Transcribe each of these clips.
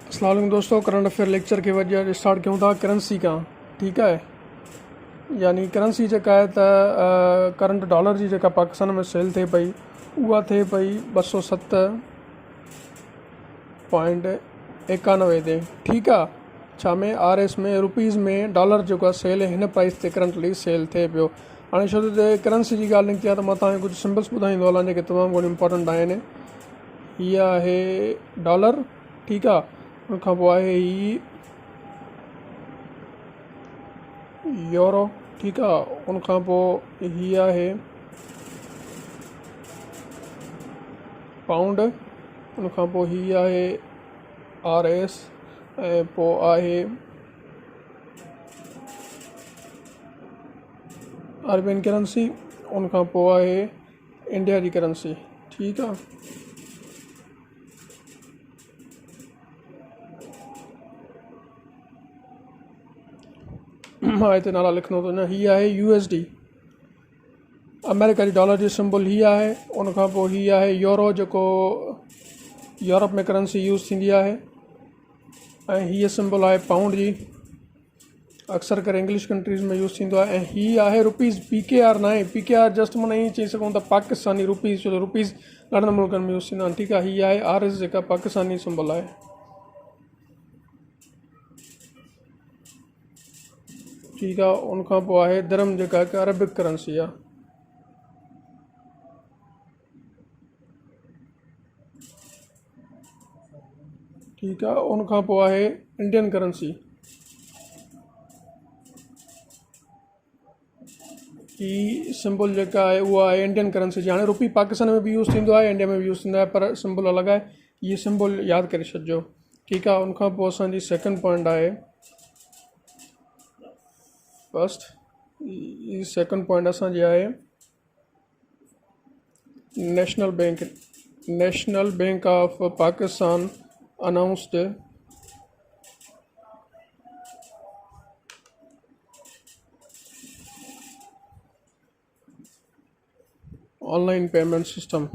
अस्सलाम वालेकुम दोस्तों, करंट अफेयर लेक्चर के वजह स्टार्ट क्यों था करेंसी का। ठीक है, यानी करेंसी जेका है त करंट डॉलर जी जेका पाकिस्तान में सेल थे पई उहा थे पई 207.91 ते। ठीक है, छा में RS में रुपीज़ में डॉलर जेको आहे सेल हिन प्राइस ते करंटली सेल थिए पियो। हाणे छो त करेंसी जी ॻाल्हि निकिती आहे त मां तव्हांखे कुझु सिंबल्स ॿुधाईंदो हलां जेके तमामु घणो इंपॉर्टेंट आहिनि। हीअ आहे डॉलर। ठीकु आहे, उनखां पोइ आहे ही यूरो। ठीकु आहे, उनखां पोइ हीअ आहे पाउंड। उनखां पोइ हीअ आहे RS ऐं पोइ आहे अरबियन करेंसी। उनखां पोइ आहे इंडिया जी करेंसी। ठीकु आहे, मां हिते नाला लिखंदो थो वञा। हीअ आहे USD अमेरिका जी डॉलर जी सिंबल हीअ आहे। उनखां पोइ हीअ आहे यूरो जेको यूरोप में करेंसी यूज़ थींदी आहे। ऐं हीअ सिंबल आहे पाउंड जी, अक्सर करे इंग्लिश कंट्रीज़ में यूज़ थींदो आहे। ऐं हीअ आहे रुपीज़। PKR न आहे, PKR जस्ट माना ईअं चई सघूं था पाकिस्तानी रुपीज़, छो त रुपीज़ घणनि मुल्कनि में यूज़ थींदा आहिनि। ठीकु आहे, हीअ आहे RS जेका पाकिस्तानी सिंबल आहे। ठीकु आहे, उनखां पोइ आहे दिरहम जेका हिकु अरबिक करेंसी आहे। ठीकु आहे, उनखां पोइ आहे इंडियन करेंसी। ही सिंबल जेका आहे उहा आहे इंडियन करेंसी जी। हाणे रुपी पाकिस्तान में बि यूज़ थींदो आहे, इंडिया में बि यूज़ थींदो आहे, पर सिंबल अलॻि आहे। हीअ सिंबल यादि करे छॾिजो। ठीकु आहे, उनखां पोइ असांजी सेकेंड पॉइंट आहे फर्स्ट। ही सेकेंड पॉइंट असांजी आहे national bank. National bank of Pakistan announced online payment system.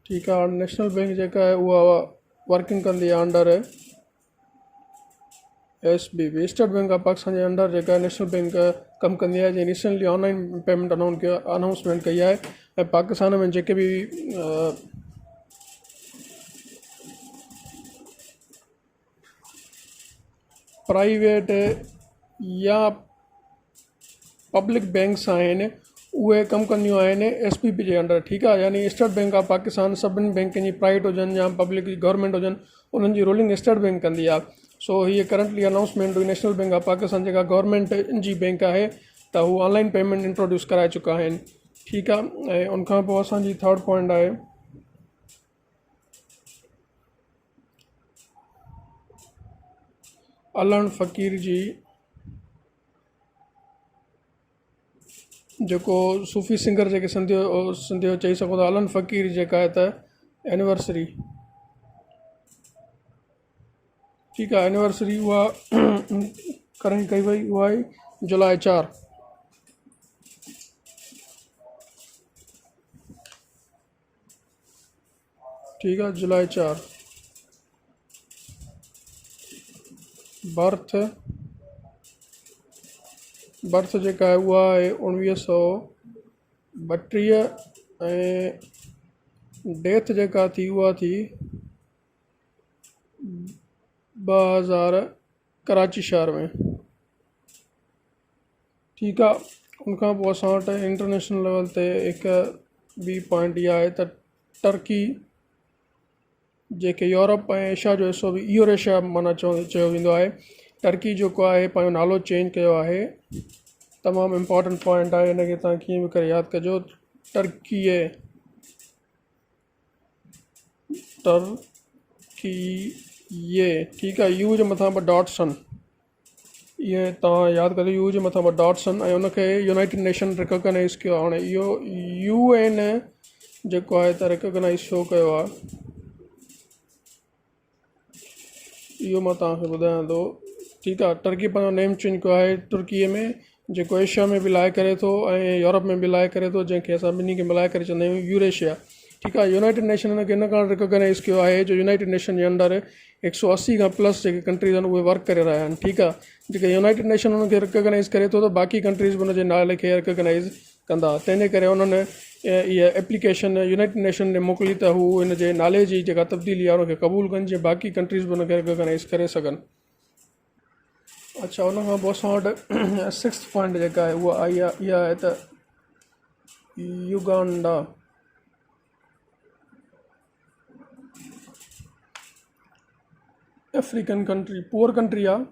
ठीकु आहे, नेशनल बैंक जेका आहे उहा वर्किंग कंदी आहे under SBP state bank of Pakistan J under जेका नेशनल बैंक कमु कंदी आहे, जंहिं रिसेंटली ऑनलाइन पेमेंट अनाउंसमेंट कई आहे। ऐं पाकिस्तान में जेके बि प्राइवेट या पब्लिक बैंक्स आहिनि उहे कमु कंदियूं आहिनि SBP जे अंडर। ठीकु आहे, यानी स्टेट बैंक ऑफ पाकिस्तान सभिनी बैंकनि जी प्राइवेट हुजनि या पब्लिक गवर्नमेंट हुजनि, उन्हनि जी रूलिंग स्टेट बैंक कंदी आहे। सो हीअ करंटली अनाउंसमेंट हुई नेशनल बैंक ऑफ पाकिस्तान जेका गवर्नमेंट जी बैंक आहे, त हू ऑनलाइन पेमेंट इंट्रोड्यूस कराए चुका आहिनि। ठीकु आहे, ऐं उनखां पोइ असांजी थर्ड पॉइंट आहे अलन फ़कीर जी जेको सूफ़ी सिंगर जेके सिंधियो चई सघो था, अलन फ़कीर जेका आहे त एनिवर्सरी। ठीकु आहे, एनिवर्सरी उहा कॾहिं कई वई, उहा आहे जुलाई 4। ठीकु आहे, जुलाई 4। बर्थ जेका आहे उहा आहे 1932 ऐं डेथ जेका थी उहा थी 2000 कराची शहर में। ठीकु आहे, उनखां पोइ असां वटि इंटरनेशनल लेवल ते हिकु ॿी पॉइंट इहा आहे त टर्की जेके यूरोप ऐं एशिया जो हिसो बि यूरेशिया माना चयो वेंदो आहे, टर्की जेको आहे पंहिंजो नालो चेंज कयो आहे। तमामु इम्पॉर्टेंट पॉइंट आहे, हिनखे तव्हां कीअं बि करे यादि कजो। टर्की ठीकु आहे, यू जे मथां ॿ डॉट्स आहिनि, इहे तव्हां यादि कजो। यू जे मथां ॿ डॉट्स आहिनि ऐं उनखे यूनाइटेड नेशन रिकॉग्नाइज़ कयो आहे। हाणे इहो UN जेको आहे त रिकॉग्नाइज़ छो कयो आहे इहो मां तव्हांखे ॿुधायां थो। ठीकु आहे, टर्की पंहिंजो नेम चेंज कयो आहे तुर्कीअ में, जेको एशिया में बि लाइ करे थो ऐं यूरोप में बि लाइ करे थो, जंहिंखे असां ॿिन्ही खे मिलाए करे चवंदा आहियूं यूरेशिया। ठीकु आहे। यूनाइटेड नेशन हिन खे इन कारण रिकॉग्नाइज़ कयो आहे जो यूनाइटेड नेशन जे अंडर 180 खां प्लस जेके कंट्रीज़ आहिनि उहे वर्क करे रहिया आहिनि। ठीकु आहे, जेके यूनाइटेड नेशन हुनखे रिकॉग्नाइज़ करे थो त बाक़ी कंट्रीज़ बि हुनजे नाले खे रिकॉग्नाइज़ कंदा। तंहिंजे करे उन्हनि इहा एप्लीकेशन यूनाइटेड नेशन ॾे मोकिली त हू हिन जे नाले जी जेका तब्दीली आहे उनखे क़बूल कनि जीअं बाक़ी कंट्रीज़ बि हुनखे रिकॉग्नाइज़ करे सघनि। अच्छा, उनखां पोइ असां वटि 6th पॉइंट जेका आहे उहा आई आहे, इहा आहे त Uganda. African country, poor country आहे।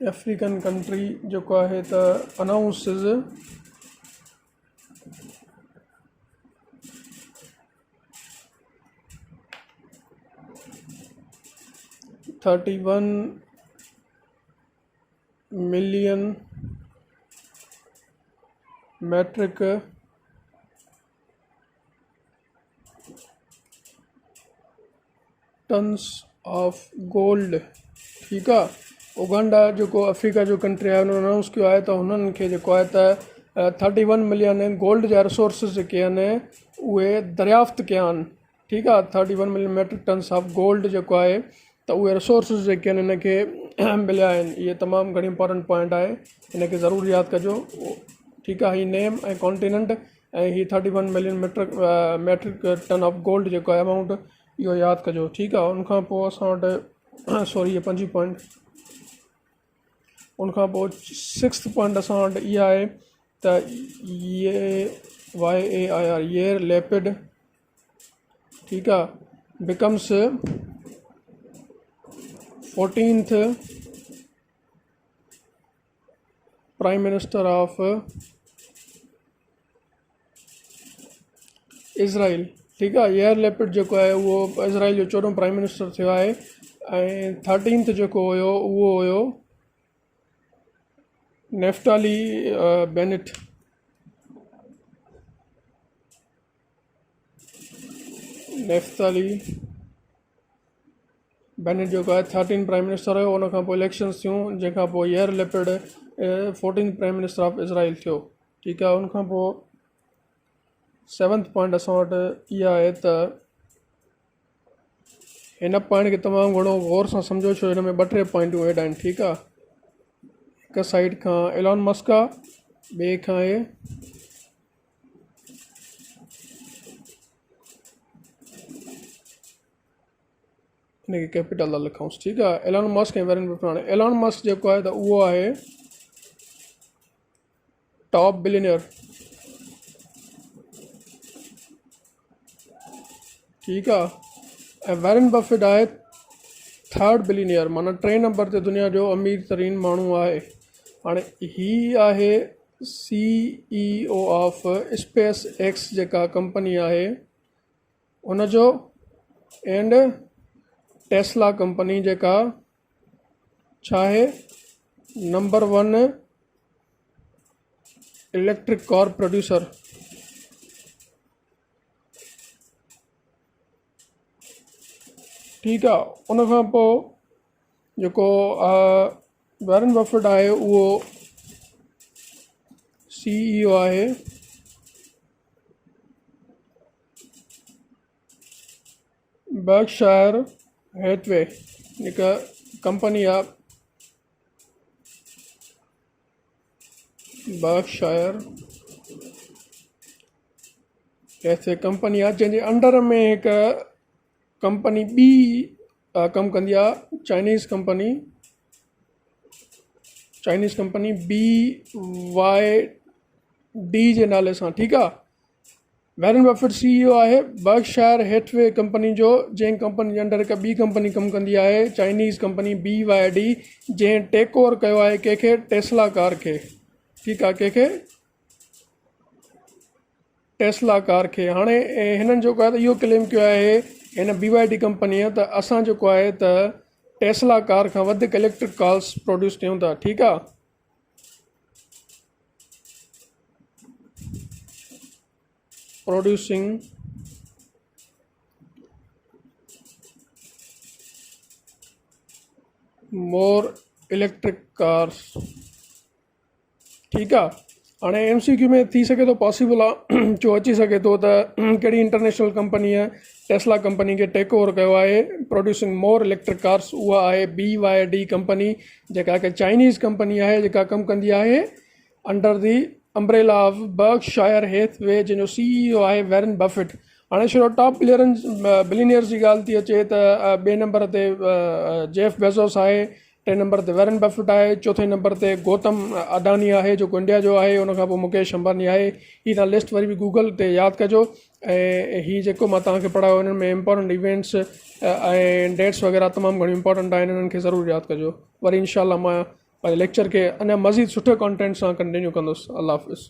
अफ्रीकन कंट्री जेको आहे त announces $31 million metric tons of gold। ठीकु आहे, उगांडा जेको अफ्रीका जो कंट्री आहे हुननि अनाउंस कयो आहे त हुननि खे जेको आहे त 31 मिलियन गोल्ड जा रिसोर्सिस जेके आहिनि उहे दरियाफ़्त कया आहिनि। ठीकु आहे, 31 million matric tons of gold जेको आहे त उहे रिसोर्सिस जेके आहिनि हिन खे मिलिया आहिनि। इहे तमामु घणी इंपॉर्टेंट पॉइंट आहे, हिन खे ज़रूरु यादि कजो। ठीकु आहे, हीअ नेम ऐं कॉन्टिनेंट ऐं हीअ 31 million metric ton of gold जेको आहे अमाउंट, इहो यादि कजो। ठीकु आहे, उनखां पोइ असां वटि सॉरी इहे 5 पॉइंट। उनखां पोइ 6th पॉइंट असां वटि इहा आहे त YAIR येर लेपिड। ठीकु आहे, becomes 14th prime minister of Israel. ठीकु आहे, येर लेपिड जेको आहे उहो इज़राइल जो 14 प्राइम मिनिस्टर थियो आहे ऐं 13th जेको हुयो उहो हुयो नेफ्ताली बेनेट। नेफ्ताली बेनेट जेको आहे 13 प्राइम मिनिस्टर हुयो। उनखां पोइ इलेक्शन्स थियूं जंहिंखां पोइ Yair Lapid 14th prime minister of Israel थियो। ठीकु आहे, उनखां पोइ 7th पॉइंट असां वटि इहा आहे त हिन पॉइंट खे तमामु घणो गौर सां सम्झो छो हिन में 2-3 पॉइंटूं ऐड आहिनि। ठीकु आहे, हिकु साइड खां एलॉन मस्क आहे, ॿिए खां आहे हिनखे कैपिटल था लिखूंसि। ठीकु आहे, एलॉन मस्क ऐं वैरन बफेट। एलॉन मस्क जेको आहे त उहो आहे टॉप बिलियनियर। ठीकु आहे, ऐं वैरन बफेट आहे 3rd बिलियनियर, माना 3 नंबर ते दुनिया जो अमीर तरीन माण्हू आहे। हाणे ही आहे CEO ऑफ स्पेस एक्स जेका कंपनी आहे हुनजो, एंड टेस्ला कंपनी जेका छा आहे नंबर 1 इलेक्ट्रिक कार प्रोड्यूसर। ठीकु आहे, उनखां पोइ जेको वैरन बफेट आहे उहो CEO आहे बर्कशायर हैथवे, जेका कंपनी आहे बर्कशायर हैथवे कंपनी आहे जंहिंजे अंडर में हिकु कंपनी ॿी कमु कंदी आहे, चाइनीज़ कंपनी BYD जे नाले सां। ठीकु आहे, वैरन बफेट CEO आहे बर्कशायर हैथवे कंपनी जो, जंहिं कंपनी जे अंडर हिकु ॿी कंपनी कमु कंदी आहे चाइनीज़ कंपनी BYD, जंहिं टेक ओवर कयो आहे कंहिंखे टेस्ला कार खे। ठीकु आहे, कंहिंखे टेस्ला कार खे। हाणे हिननि जेको आहे त इहो क्लेम कयो आहे हिन BYD कंपनीअ त असां जेको आहे त टेस्ला कार खां वधीक इलेक्ट्रिक कार्स प्रोड्यूस कयूं था। ठीकु आहे, प्रोड्यूसिंग मोर इलेक्ट्रिक कार्स ठीकु आहे। हाणे MCQ में थी सघे थो पॉसिबल आहे जो अची सघे थो त कहिड़ी इंटरनेशनल कंपनीअ टेस्ला कंपनी खे टेक ओवर कयो आहे प्रोड्यूसिंग मोर इलेक्ट्रिक कार्स। उहा आहे BYD कंपनी, जेका हिकु चाइनीज़ कंपनी आहे जेका कमु कंदी आहे under the umbrella of Berkshire Hathaway, जंहिंजो CEO आहे वैरन बफेट। हाणे छो टॉप बिलियनियर्स जी ॻाल्हि थी अचे त ॿिए नंबर ते जेफ बेज़ोस आहे, टे नंबर ते वैरन बफेट आहे, चौथे नंबर ते गौतम अडानी आहे जेको इंडिया जो आहे, उन खां पोइ मुकेश अंबानी आहे। हीअ तव्हां लिस्ट वरी बि गूगल ते यादि कजो। ऐं हीअ जेको मां तव्हांखे पढ़ायो हिननि में इंपॉर्टेंट इवेंट्स ऐं डेट्स वग़ैरह तमामु घणियूं इंपॉर्टेंट आहिनि, हिननि खे ज़रूरु यादि कजो। वरी इंशाल्लाह मां पंहिंजे लेक्चर खे अञा मज़ीद सुठे कॉन्टेंट सां कंटिन्यू कंदुसि। अल्लाह हाफ़िज़।